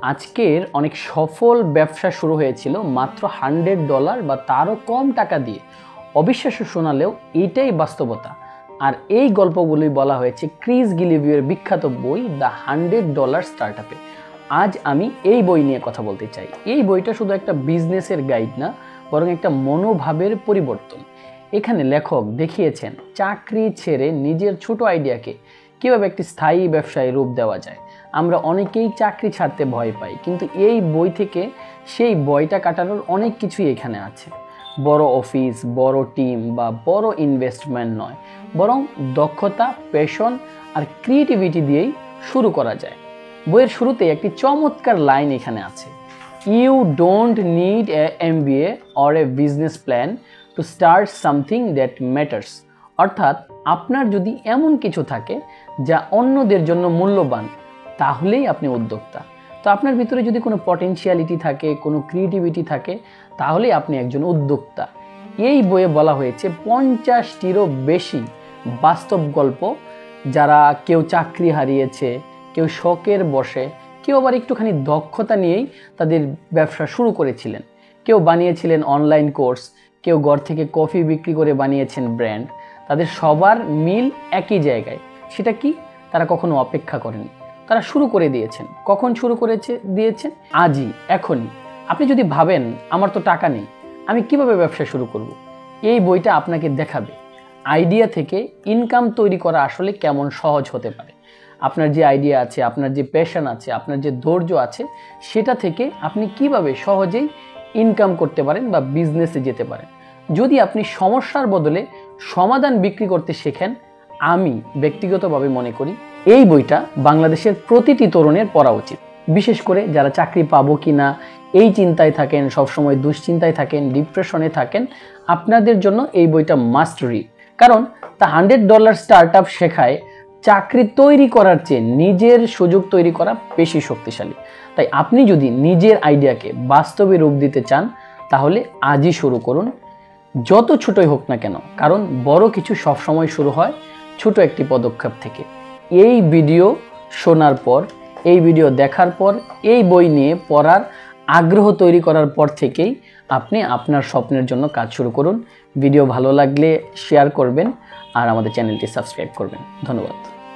আজকের অনেক সফল ব্যবসা শুরু হয়েছিল মাত্র $100 বা তারও কম টাকা দিয়ে। অবিশ্বাস্য শোনালেও এটাই বাস্তবতা। আর এই গল্পগুলোই বলা হয়েছে ক্রিস গিলিভিওর বিখ্যাত বই দ্য $100 স্টার্টআপে। আজ আমি এই বই নিয়ে কথা বলতে চাই। এই বইটা শুধু একটা বিজনেসের গাইড না, বরং একটা মনোভাবের পরিবর্তন। এখানে লেখক দেখিয়েছেন চাকরি ছেড়ে নিজের ছোট আইডিয়াকে কীভাবে একটি স্থায়ী ব্যবসায় রূপ দেওয়া যায়। আমরা অনেকেই চাকরি ছাড়তে ভয় পাই, কিন্তু এই বই থেকে সেই ভয়টা কাটানোর অনেক কিছুই এখানে আছে। বড় অফিস, বড় টিম বা বড় ইনভেস্টমেন্ট নয়, বরং দক্ষতা, প্যাশন আর ক্রিয়েটিভিটি দিয়েই শুরু করা যায়। বইয়ের শুরুতে একটি চমৎকার লাইন এখানে আছে, you don't need a MBA or a business plan to start something that matters. অর্থাৎ আপনার যদি এমন কিছু থাকে যা অন্যদের জন্য মূল্যবান, তাহলেই আপনি উদ্যোক্তা। তো আপনার ভিতরে যদি কোনো পটেনশিয়ালিটি থাকে, কোনো ক্রিয়েটিভিটি থাকে, তাহলেই আপনি একজন উদ্যোক্তা। এই বইয়ে বলা হয়েছে 50টিরও বেশি বাস্তব গল্প, যারা কেউ চাকরি হারিয়েছে, কেউ শখের বশে, কেউ আবার একটুখানি দক্ষতা নিয়েই তাদের ব্যবসা শুরু করেছিলেন। কেউ বানিয়েছিলেন অনলাইন কোর্স, কেউ ঘর থেকে কফি বিক্রি করে বানিয়েছেন ব্র্যান্ড। তাদের সবার মিল একই জায়গায়। সেটা কি? তারা কখনো অপেক্ষা করেনি, তারা শুরু করে দিয়েছেন। কখন শুরু দিয়েছেন? আজই, এখনই। আপনি যদি ভাবেন আমার তো টাকা নেই, আমি কিভাবে ব্যবসা শুরু করব, এই বইটা আপনাকে দেখাবে আইডিয়া থেকে ইনকাম তৈরি করা আসলে কেমন সহজ হতে পারে। আপনার যে আইডিয়া আছে, আপনার যে প্যাশন আছে, আপনার যে ধৈর্য আছে, সেটা থেকে আপনি কিভাবে সহজেই ইনকাম করতে পারেন বা বিজনেসে যেতে পারেন। যদি আপনি সমস্যার বদলে সমাধান বিক্রি করতে শেখেন, আমি ব্যক্তিগতভাবে মনে করি এই বইটা বাংলাদেশের প্রতিটি তরুণের পড়া উচিত। বিশেষ করে যারা চাকরি পাবো কি না এই চিন্তায় থাকেন, সবসময় দুশ্চিন্তায় থাকেন, ডিপ্রেশনে থাকেন, আপনাদের জন্য এই বইটা মাস্ট রিড। কারণ দ্য $100 স্টার্টআপ শেখায় চাকরি তৈরি করার চেয়ে নিজের সুযোগ তৈরি করা বেশি শক্তিশালী। তাই আপনি যদি নিজের আইডিয়াকে বাস্তবে রূপ দিতে চান, তাহলে আজই শুরু করুন, যত ছোটই হোক না কেন। কারণ বড় কিছু সবসময় শুরু হয় ছোট একটি পদক্ষেপ থেকে। এই ভিডিও শোনার পর, এই ভিডিও দেখার পর, এই বই নিয়ে পড়ার আগ্রহ তৈরি করার পর থেকেই আপনি আপনার স্বপ্নের জন্য কাজ শুরু করুন। ভিডিও ভালো লাগলে শেয়ার করবেন আর আমাদের চ্যানেলটি সাবস্ক্রাইব করবেন। ধন্যবাদ।